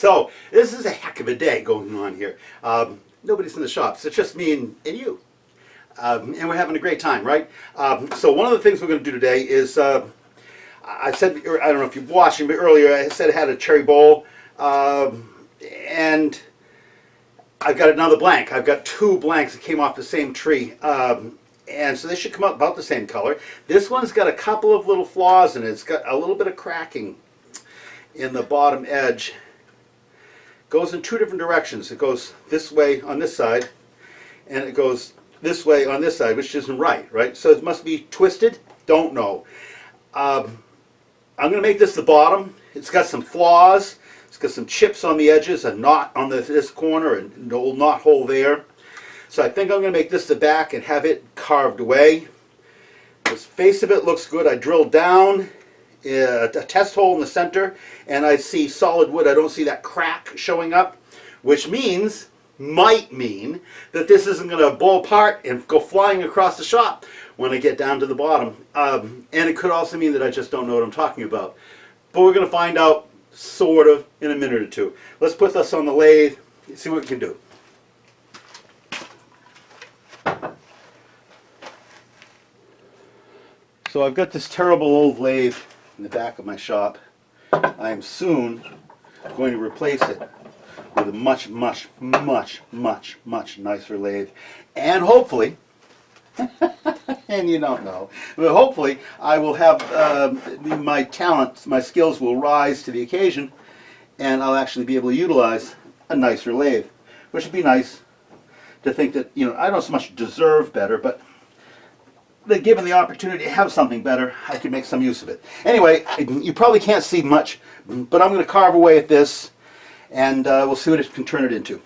So this is a heck of a day going on here. Nobody's in the shops. It's just me and you. And we're having a great time, right? So one of the things we're going to do today is, I said, I don't know if you're watching, but earlier I said I had a cherry bowl. And I've got another blank. I've got two blanks that came off the same tree. And so they should come out about the same color. This one's got a couple of little flaws in it. It's got a little bit of cracking in the bottom edge. Goes in two different directions. It goes this way on this side, and it goes this way on this side, which isn't right? So it must be twisted? Don't know. I'm going to make this the bottom. It's got some flaws. It's got some chips on the edges, a knot on this corner, and an old knot hole there. So I think I'm going to make this the back and have it carved away. The face of it looks good. I drilled down a test hole in the center, and I see solid wood. I don't see that crack showing up, which might mean that this isn't going to blow apart and go flying across the shop when I get down to the bottom. And it could also mean that I just don't know what I'm talking about. But we're going to find out sort of in a minute or two. Let's put this on the lathe and see what we can do. So I've got this terrible old lathe in the back of my shop. I am soon going to replace it with a much nicer lathe. And hopefully, and you don't know, but hopefully I will have my talents, my skills will rise to the occasion, and I'll actually be able to utilize a nicer lathe, which would be nice to think that, you know, I don't so much deserve better, but that given the opportunity to have something better, I can make some use of it. Anyway, you probably can't see much, but I'm going to carve away at this, and we'll see what it can turn it into.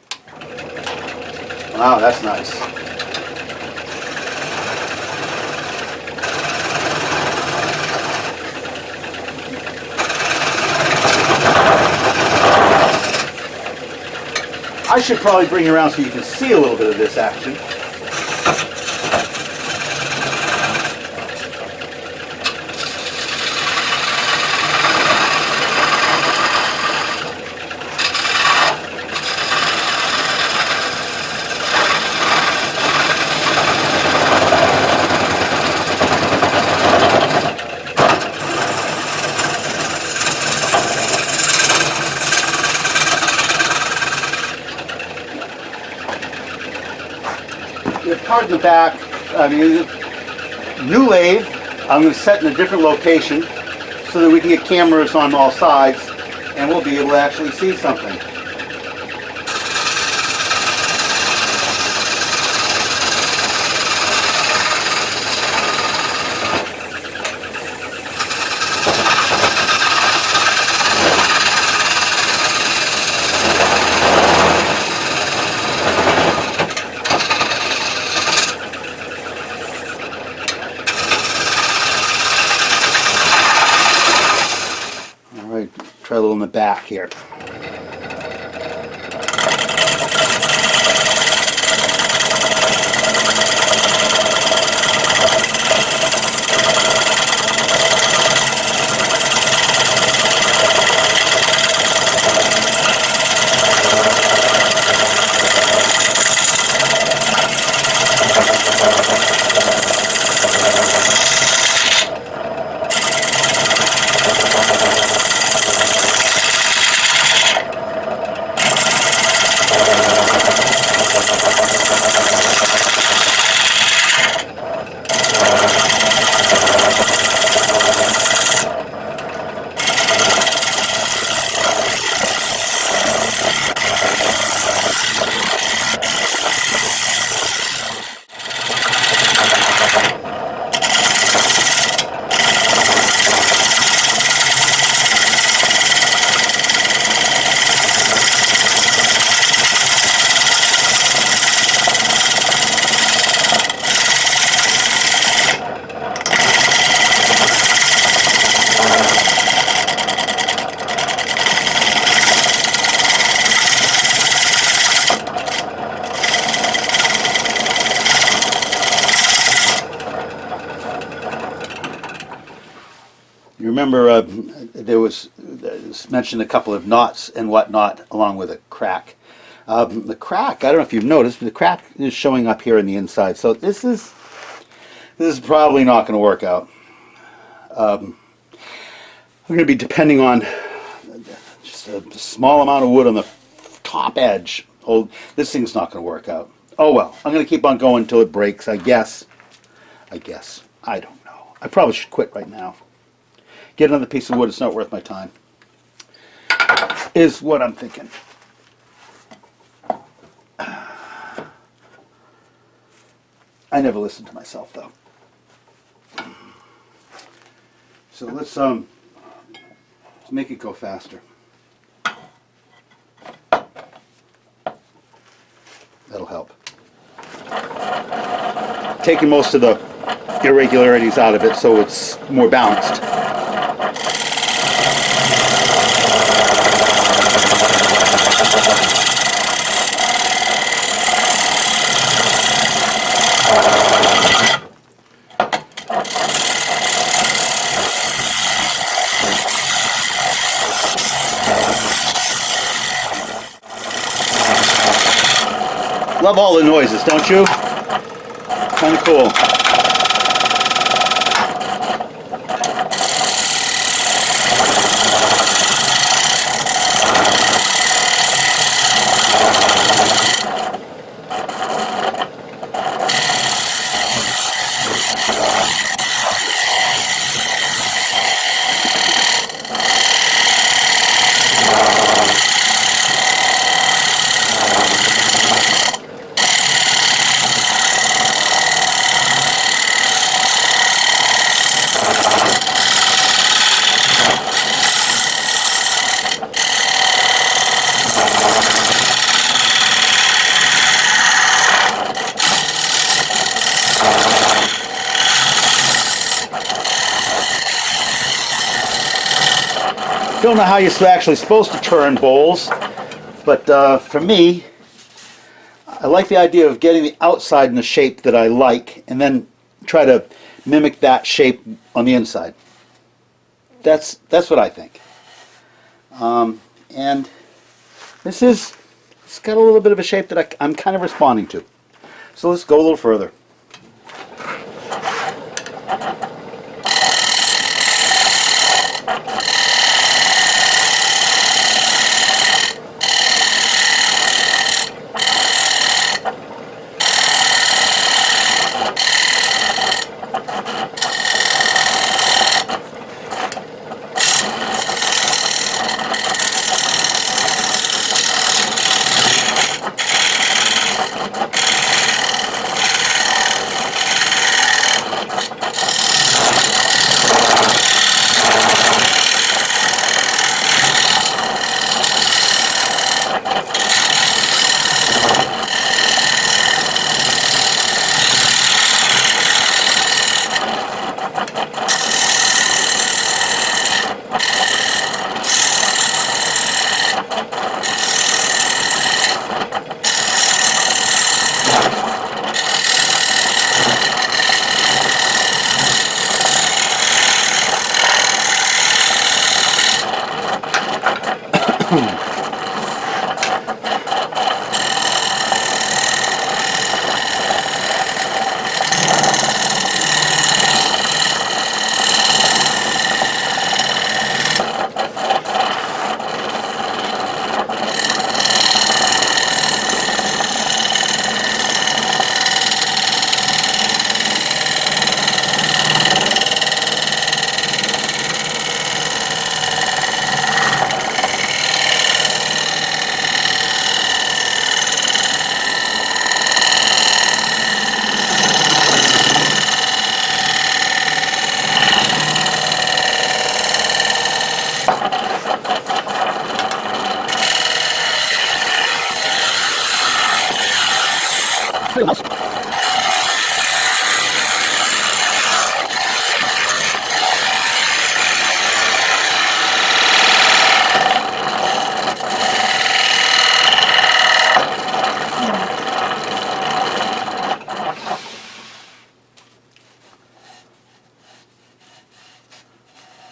Wow, that's nice. I should probably bring you around so you can see a little bit of this action. Pardon the back, I mean, new lathe. I'm going to set in a different location so that we can get cameras on all sides and we'll be able to actually see something. Try a little in the back here. You remember there was mentioned a couple of knots and whatnot along with a crack. The crack, I don't know if you've noticed, but the crack is showing up here on the inside. So this is probably not going to work out. We're going to be depending on just a small amount of wood on the top edge. Oh, this thing's not going to work out. Oh well, I'm going to keep on going until it breaks, I guess. I don't know. I probably should quit right now. Get another piece of wood, it's not worth my time. Is what I'm thinking. I never listen to myself though. So let's make it go faster. That'll help. Taking most of the irregularities out of it so it's more balanced. Love all the noises, don't you? Kind of cool. Don't know how you're actually supposed to turn bowls, but for me, I like the idea of getting the outside in the shape that I like, and then try to mimic that shape on the inside. That's what I think. And it's got a little bit of a shape that I'm kind of responding to. So let's go a little further.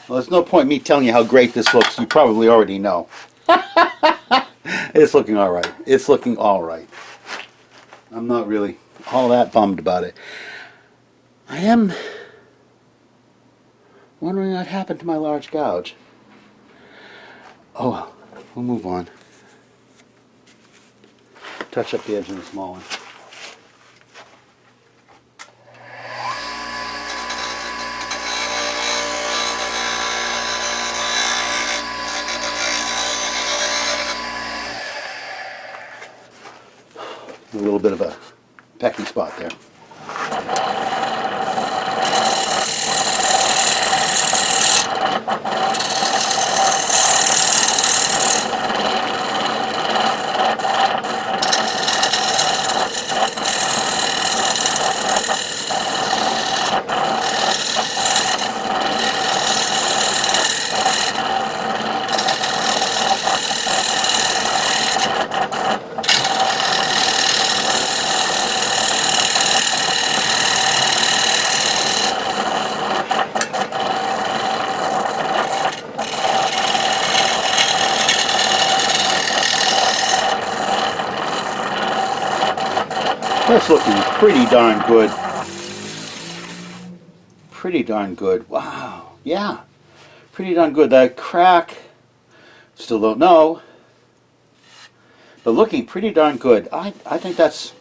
Well, there's no point me telling you how great this looks. You probably already know. It's looking all right. It's looking all right. I'm not really all that bummed about it. I am wondering what happened to my large gouge. Oh well, we'll move on. Touch up the edge of the small one. A little bit of a pecky spot there. That's looking pretty darn good. Pretty darn good. Wow. Yeah. Pretty darn good. That crack, still don't know. But looking pretty darn good. I think it's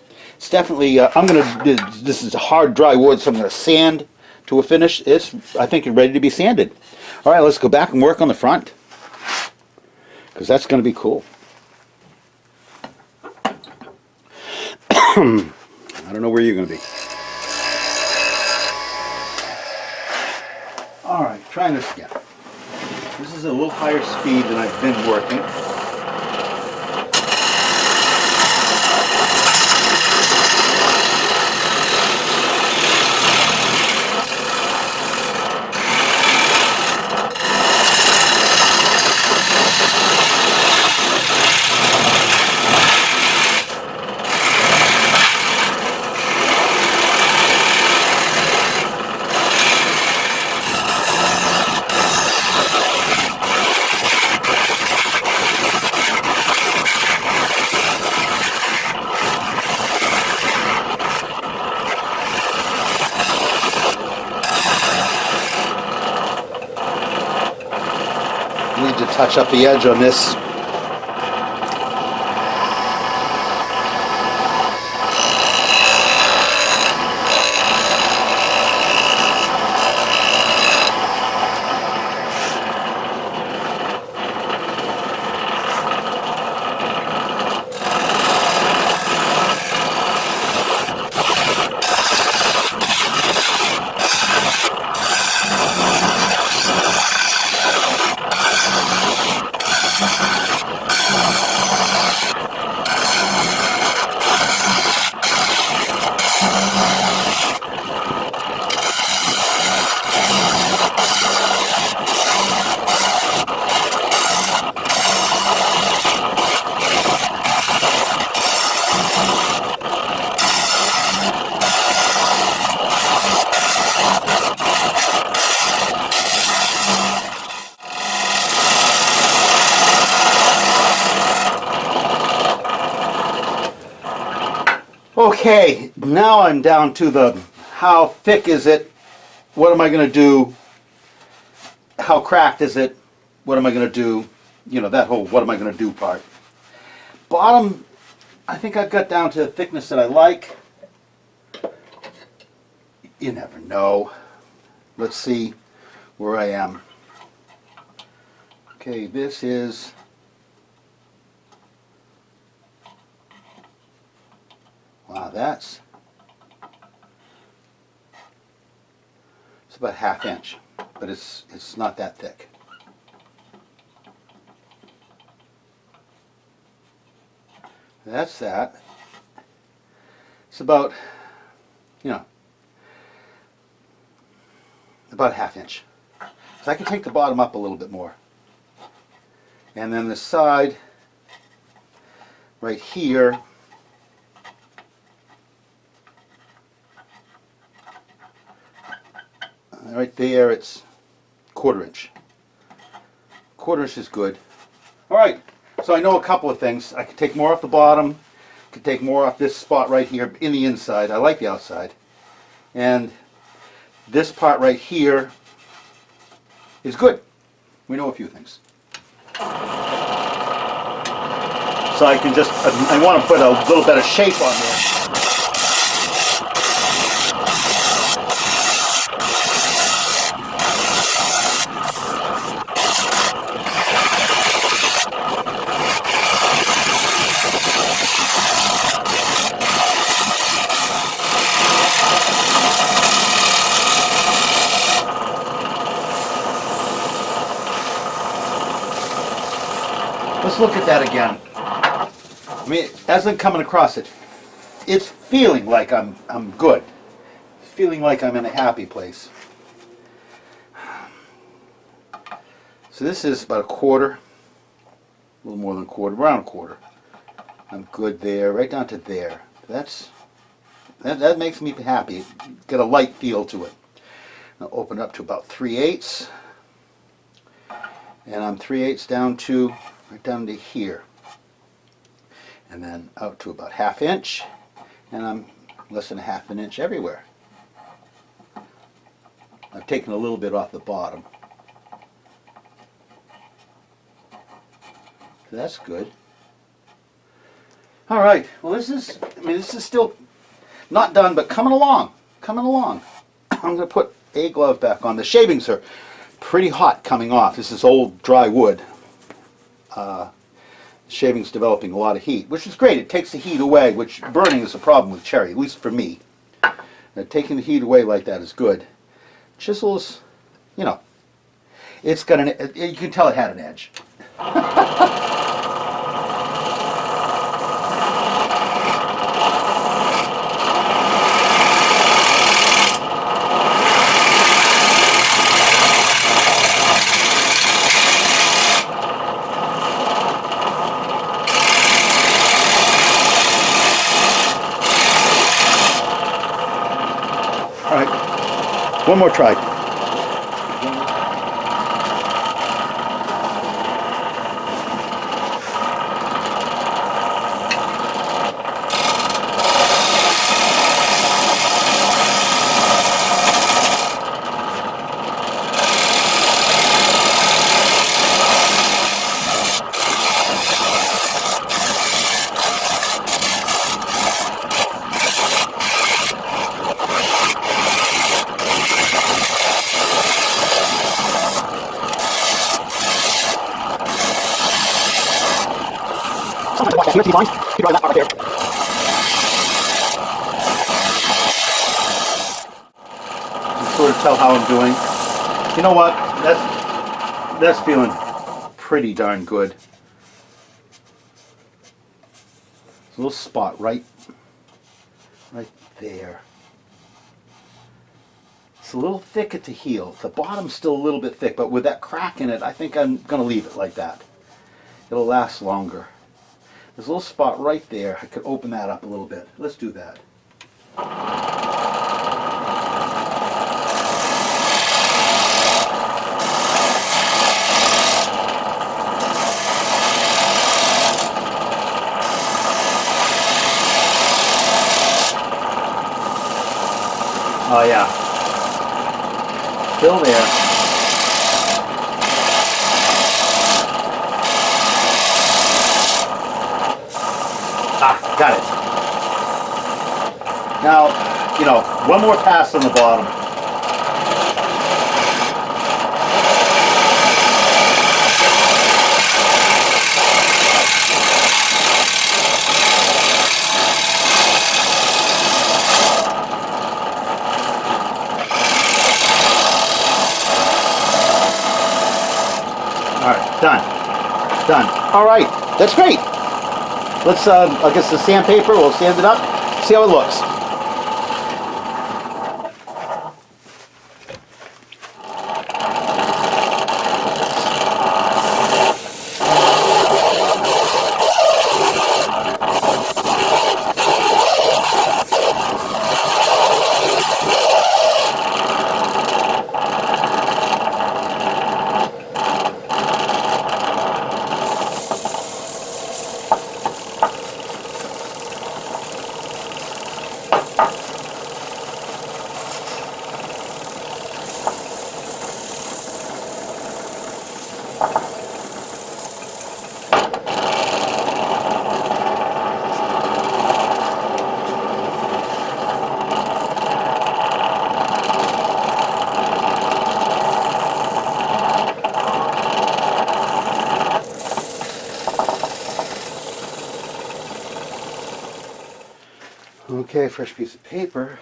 definitely, I'm going to, this is hard dry wood, so I'm going to sand to a finish. I think it's ready to be sanded. All right, let's go back and work on the front. Because that's going to be cool. I don't know where you're going to be. All right, trying this again. This is a little higher speed than I've been working. Need to touch up the edge on this. Okay, now I'm down to the how thick is it, what am I going to do, how cracked is it, what am I going to do, you know, that whole what am I going to do part. Bottom, I think I've got down to the thickness that I like. You never know. Let's see where I am. Okay, this is wow, it's about ½ inch, but it's not that thick. That's that. It's about, you know, about ½ inch. So I can take the bottom up a little bit more. And then the side right here, right there, it's 1/4 inch. 1/4 inch is good. All right, so I know a couple of things. I could take more off the bottom, could take more off this spot right here in the inside. I like the outside. And this part right here is good. We know a few things. So I can just, I want to put a little bit of shape on there. Let's look at that again. I mean, as I'm coming across it, it's feeling like I'm good. Feeling like I'm in a happy place. So this is about 1/4, a little more than 1/4, around 1/4. I'm good there, right down to there. That makes me happy. Get a light feel to it. I'll open up to about 3/8, and I'm 3/8 down to right down to here, and then out to about 1/2 inch, and I'm less than 1/2 inch everywhere. I've taken a little bit off the bottom, so that's good. All right, well this is still not done, but coming along. I'm going to put a glove back on. The shavings are pretty hot coming off. This is old dry wood. Shaving's developing a lot of heat, which is great. It takes the heat away, which burning is a problem with cherry, at least for me. Taking the heat away like that is good. Chisels, you know, it's got you can tell it had an edge. All right, one more try. Just sort of tell how I'm doing. You know what? That's feeling pretty darn good. There's a little spot right there. It's a little thick at the heel. The bottom's still a little bit thick, but with that crack in it, I think I'm going to leave it like that. It'll last longer. There's a little spot right there. I could open that up a little bit. Let's do that. Oh yeah. Still there. Got it. Now, you know, one more pass on the bottom. All right, done. Done. All right, that's great. Let's, I guess the sandpaper, we'll sand it up, see how it looks. Okay, fresh piece of paper.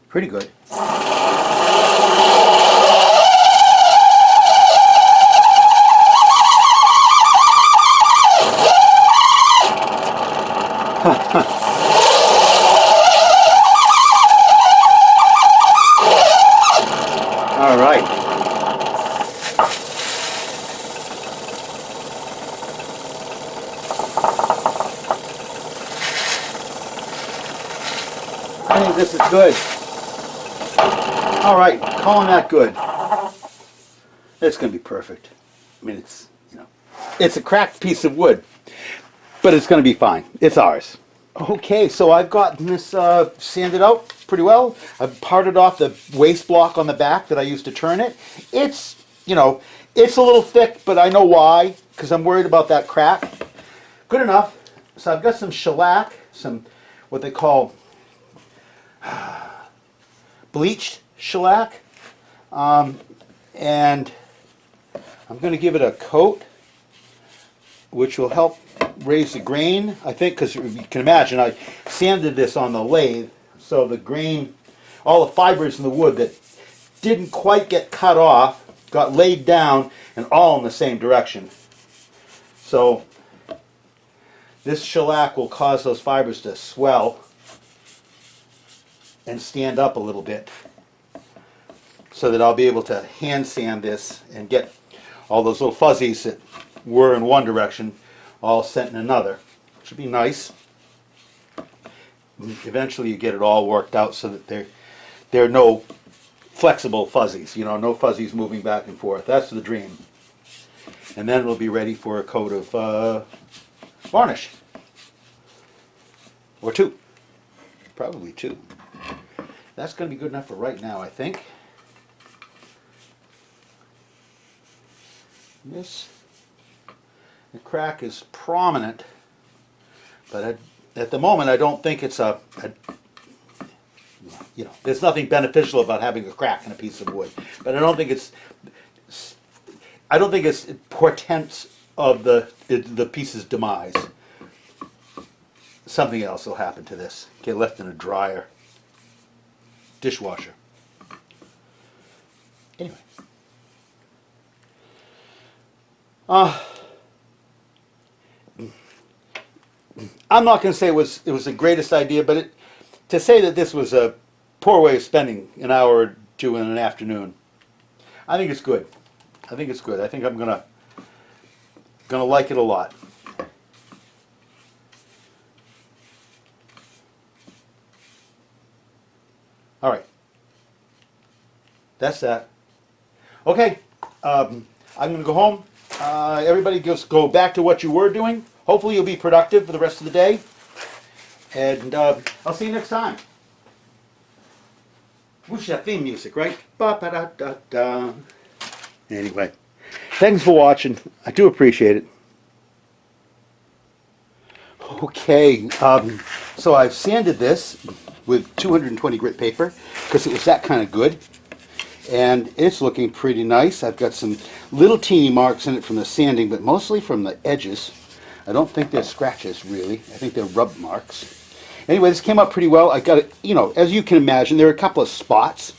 Pretty good. All right. I think this is good. All right, calling that good. It's going to be perfect. I mean, it's, you know, it's a cracked piece of wood, but it's going to be fine. It's ours. Okay, so I've gotten this sanded out pretty well. I've parted off the waste block on the back that I used to turn it. It's, you know, it's a little thick, but I know why, because I'm worried about that crack. Good enough. So I've got some shellac, some what they call bleached shellac, and I'm going to give it a coat, which will help raise the grain, I think, because you can imagine I sanded this on the lathe, so the grain, all the fibers in the wood that didn't quite get cut off, got laid down and all in the same direction. So this shellac will cause those fibers to swell and stand up a little bit, so that I'll be able to hand sand this and get all those little fuzzies that were in one direction all sent in another. Should be nice. Eventually you get it all worked out so that there are no flexible fuzzies, you know, no fuzzies moving back and forth. That's the dream. And then it'll be ready for a coat of varnish. Or two. Probably two. That's going to be good enough for right now, I think. This, the crack is prominent, but at the moment I don't think it's you know, there's nothing beneficial about having a crack in a piece of wood. But I don't think it's portents of the piece's demise. Something else will happen to this. Get left in a dryer, dishwasher. Anyway. I'm not going to say it was the greatest idea, but to say that this was a poor way of spending an hour or two in an afternoon, I think it's good. I think it's good. I think I'm gonna like it a lot. All right. That's that. Okay. I'm going to go home. Everybody just go back to what you were doing. Hopefully you'll be productive for the rest of the day. And I'll see you next time. We should have theme music, right? Ba-ba-da-da-da. Anyway, thanks for watching. I do appreciate it. Okay, so I've sanded this with 220 grit paper because it was that kind of good. And it's looking pretty nice. I've got some little teeny marks in it from the sanding, but mostly from the edges. I don't think they're scratches, really. I think they're rub marks. Anyway, this came out pretty well. I got it, you know, as you can imagine, there are a couple of spots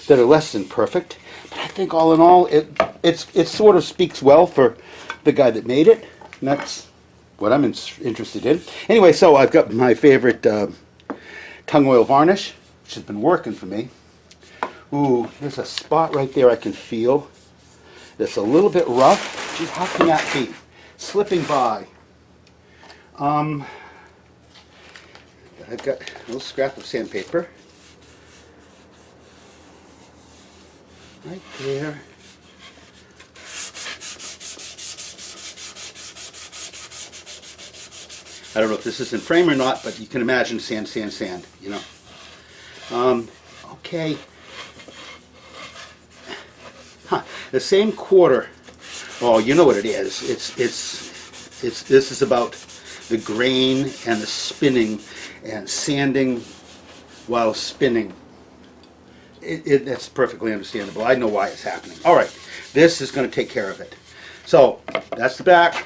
that are less than perfect. But I think all in all, it sort of speaks well for the guy that made it. And that's what I'm interested in. Anyway, so I've got my favorite Tung Oil varnish, which has been working for me. Ooh, there's a spot right there I can feel that's a little bit rough. Gee, how can that be? Slipping by. I've got a little scrap of sandpaper. Right there. I don't know if this is in frame or not, but you can imagine sand, sand, sand, you know. Okay. Huh. The same quarter. Oh, you know what it is. This is about the grain and the spinning and sanding while spinning. That's perfectly understandable. I know why it's happening. All right, this is going to take care of it. So that's the back,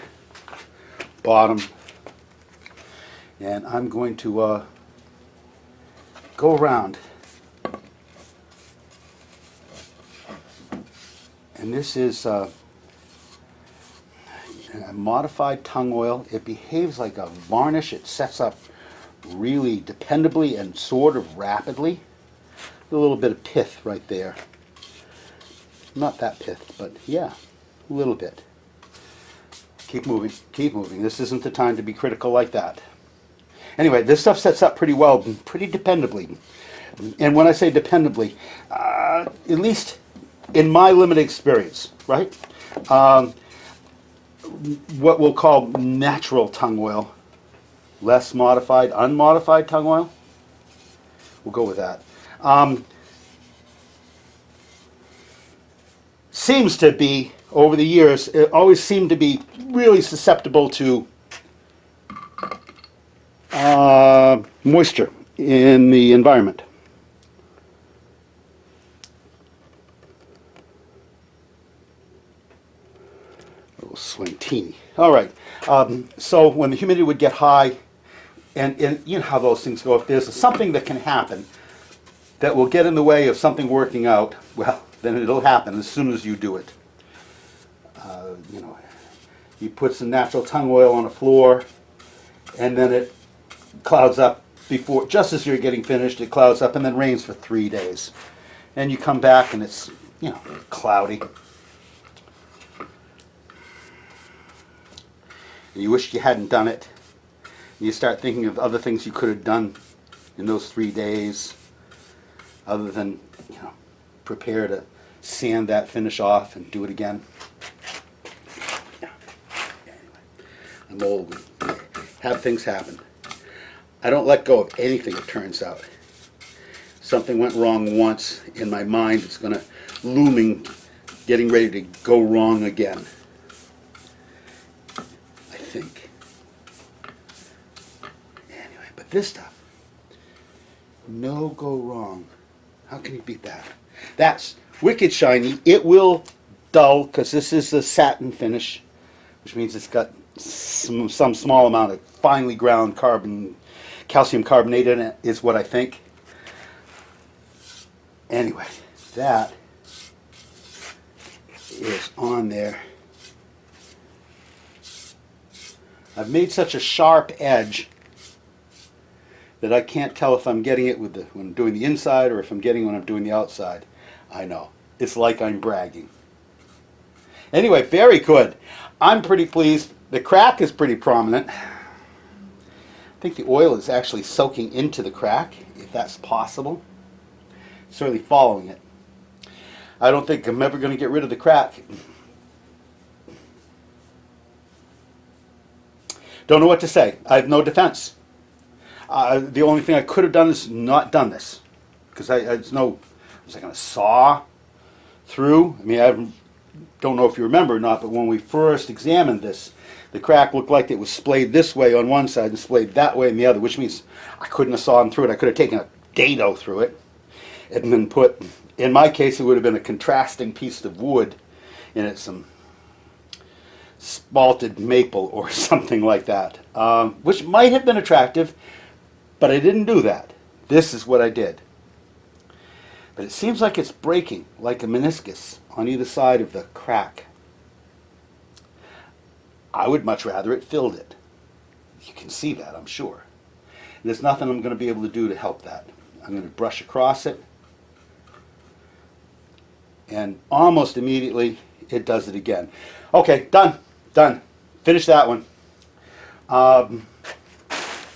bottom, and I'm going to go around. And this is a modified tung oil. It behaves like a varnish. It sets up really dependably and sort of rapidly. A little bit of pith right there. Not that pith, but yeah, a little bit. Keep moving, keep moving. This isn't the time to be critical like that. Anyway, this stuff sets up pretty well, pretty dependably. And when I say dependably, at least in my limited experience, right? What we'll call natural tung oil, less modified, unmodified tung oil. We'll go with that. Seems to be, over the years, it always seemed to be really susceptible to moisture in the environment. A little swing teeny. All right. So when the humidity would get high, and you know how those things go, if there's something that can happen that will get in the way of something working out, well, then it'll happen as soon as you do it. You know, you put some natural tung oil on a floor, and then it clouds up before, just as you're getting finished, it clouds up and then rains for 3 days. And you come back and it's, you know, cloudy. And you wish you hadn't done it. And you start thinking of other things you could have done in those 3 days, other than, you know, prepare to sand that finish off and do it again. I'm old. Have things happen. I don't let go of anything, it turns out. Something went wrong once in my mind, it's going to looming, getting ready to go wrong again. I think. Anyway, but this stuff, no go wrong. How can you beat that? That's wicked shiny. It will dull because this is a satin finish, which means it's got some small amount of finely ground calcium carbonate in it, is what I think. Anyway, that is on there. I've made such a sharp edge that I can't tell if I'm getting it with when I'm doing the inside or if I'm getting it when I'm doing the outside. I know. It's like I'm bragging. Anyway, very good. I'm pretty pleased. The crack is pretty prominent. I think the oil is actually soaking into the crack, if that's possible. Certainly following it. I don't think I'm ever going to get rid of the crack. Don't know what to say. I have no defense. The only thing I could have done is not done this. Because was I going to saw through? I mean, I don't know if you remember or not, but when we first examined this, the crack looked like it was splayed this way on one side and splayed that way on the other, which means I couldn't have sawn through it. I could have taken a dado through it and then put, in my case, it would have been a contrasting piece of wood in it, some spalted maple or something like that, which might have been attractive, but I didn't do that. This is what I did. But it seems like it's breaking, like a meniscus on either side of the crack. I would much rather it filled it. You can see that, I'm sure. And there's nothing I'm going to be able to do to help that. I'm going to brush across it, and almost immediately it does it again. Okay, done. Done. Finish that one.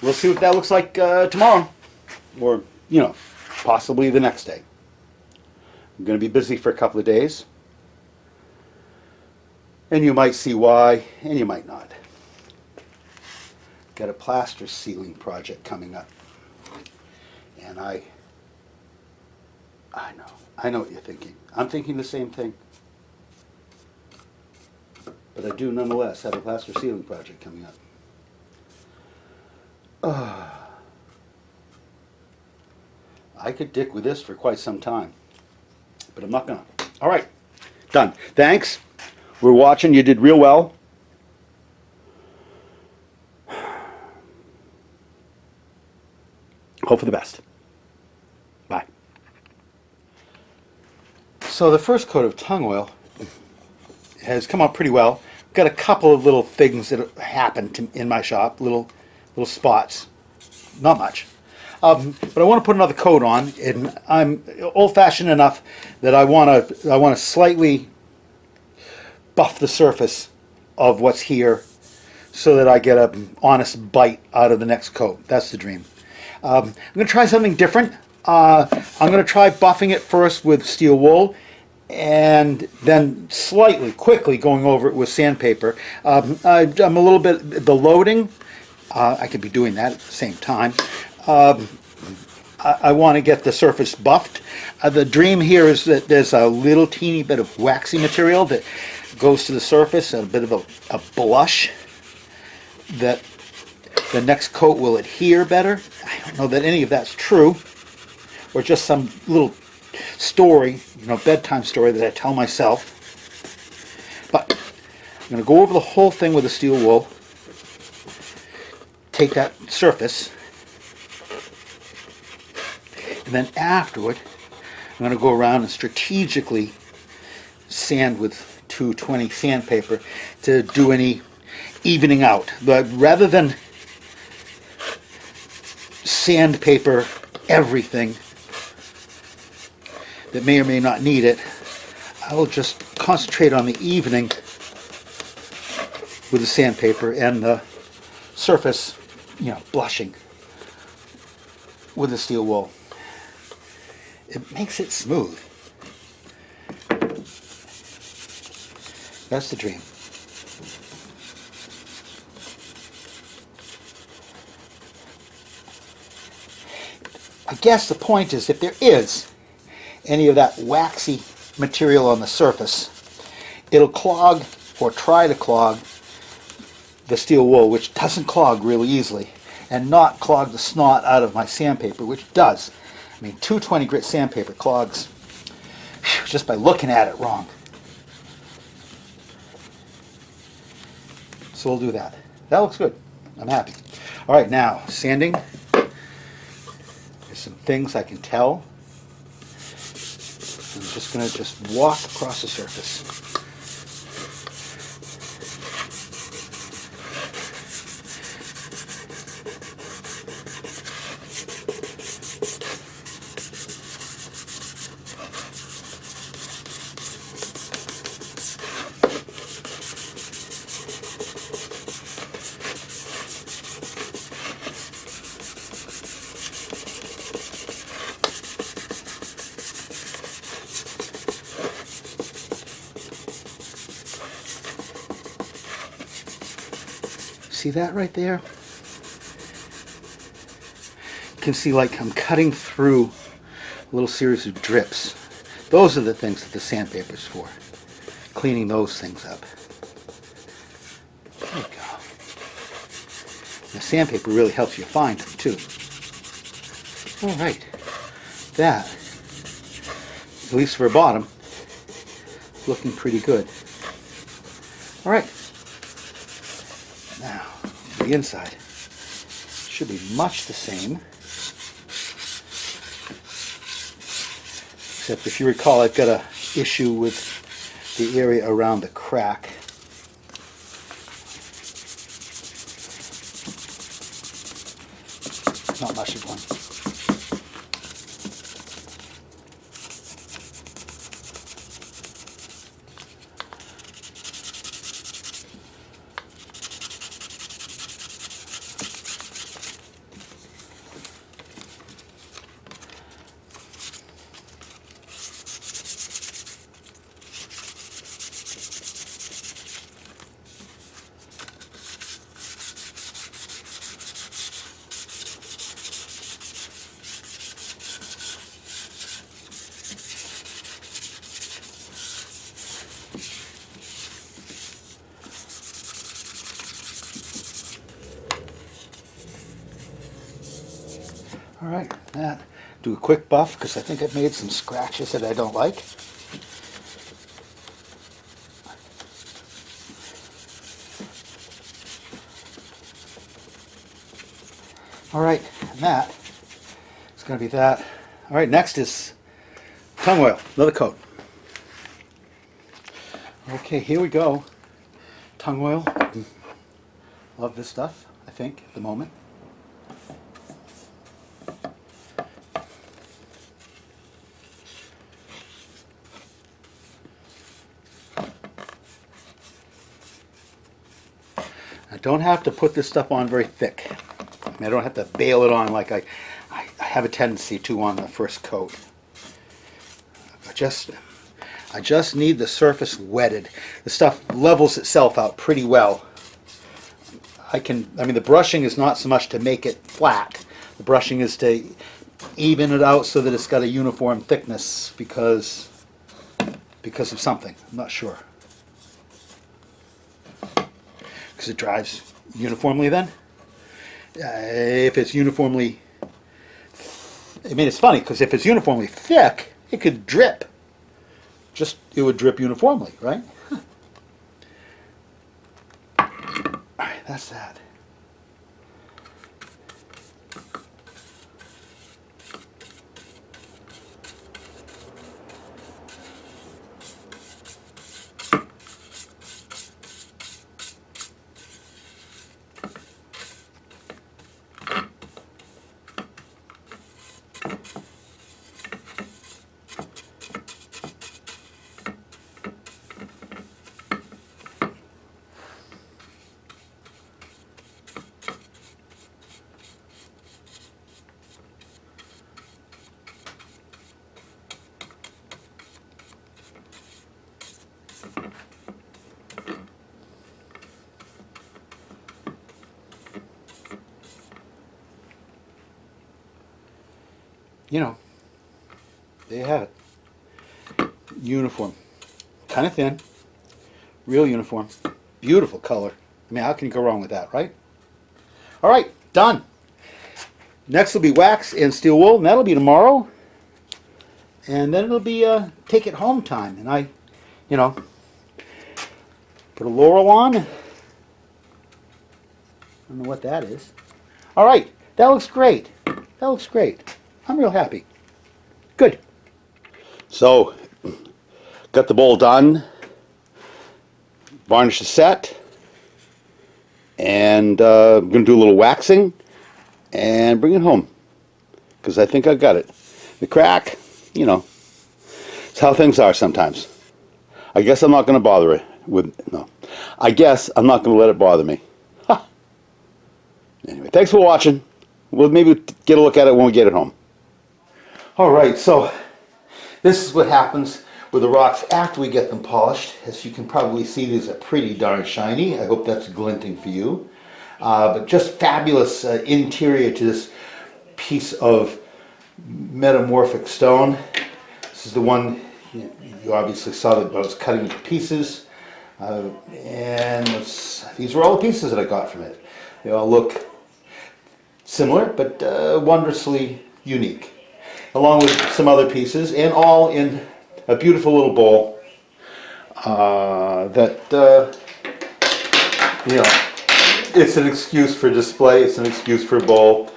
We'll see what that looks like tomorrow, or, you know, possibly the next day. I'm going to be busy for a couple of days, and you might see why, and you might not. got a plaster sealing project coming up. And I know what you're thinking. I'm thinking the same thing. But I do nonetheless have a plaster sealing project coming up. I could dick with this for quite some time, but I'm not gonna. All right, done. Thanks. We're watching. You did real well. Hope for the best. Bye. So the first coat of tung oil has come out pretty well. Got a couple of little things that happened in my shop, little spots, not much. But I want to put another coat on, and I'm old-fashioned enough that I want to slightly buff the surface of what's here, so that I get an honest bite out of the next coat. That's the dream. I'm going to try something different. I'm going to try buffing it first with steel wool, and then quickly going over it with sandpaper. I'm a little bit, the loading, I could be doing that at the same time. I want to get the surface buffed. The dream here is that there's a little teeny bit of waxy material that goes to the surface, and a bit of a blush that the next coat will adhere better. I don't know that any of that's true, or just some little story, bedtime story that I tell myself. But I'm going to go over the whole thing with the steel wool, take that surface, and then afterward, I'm going to go around and strategically sand with 220 sandpaper to do any evening out. But rather than sandpaper everything that may or may not need it, I will just concentrate on the evening with the sandpaper and the surface, blushing with the steel wool. It makes it smooth. That's the dream. I guess the point is, if there is any of that waxy material on the surface, it'll clog, or try to clog, the steel wool, which doesn't clog really easily, and not clog the snot out of my sandpaper, which does. 220 grit sandpaper clogs just by looking at it wrong. So we'll do that. That looks good. I'm happy. All right, now sanding. There's some things I can tell. I'm just going to walk across the surface. See that right there? You can see like I'm cutting through a little series of drips. Those are the things that the sandpaper's for. Cleaning those things up. There you go. The sandpaper really helps you find them too. All right. That, at least for a bottom, looking pretty good. All right. Now, the inside should be much the same, except if you recall, I've got an issue with the area around the crack. Not much of one. All right, that. Do a quick buff because I think I've made some scratches that I don't like. All right, and that is going to be that. All right, next is tung oil, another coat. Okay, here we go. Tung oil. Love this stuff, I think, at the moment. I don't have to put this stuff on very thick. I don't have to bail it on like I have a tendency to on the first coat. I just need the surface wetted. The stuff levels itself out pretty well. I mean, the brushing is not so much to make it flat. The brushing is to even it out so that it's got a uniform thickness because of something. I'm not sure. Because it dries uniformly then. If it's uniformly, I mean, it's funny because if it's uniformly thick, it could drip. It would drip uniformly, right? All right, that's that. You know, there you have it. Uniform. Kind of thin. Real uniform. Beautiful color. I mean, how can you go wrong with that, right? All right, done. Next will be wax and steel wool, and that'll be tomorrow. And then it'll be take it home time. And I, you know, put a laurel on. I don't know what that is. All right, that looks great. That looks great. I'm real happy. Good. So, got the bowl done. Varnish the set. And I'm going to do a little waxing and bring it home. Because I think I got it. The crack, you know, it's how things are sometimes. I guess I'm not going to bother it with, no. I guess I'm not going to let it bother me. Ha. Anyway, thanks for watching. We'll maybe get a look at it when we get it home. Alright, so this is what happens with the rocks after we get them polished. As you can probably see, these are pretty darn shiny. I hope that's glinting for you. But just fabulous interior to this piece of metamorphic stone. This is the one you obviously saw that I was cutting into pieces. And these were all the pieces that I got from it. They all look similar, but wondrously unique. Along with some other pieces, and all in a beautiful little bowl you know, it's an excuse for display, it's an excuse for a bowl.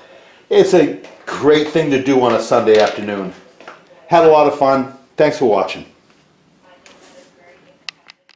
It's a great thing to do on a Sunday afternoon. Had a lot of fun. Thanks for watching.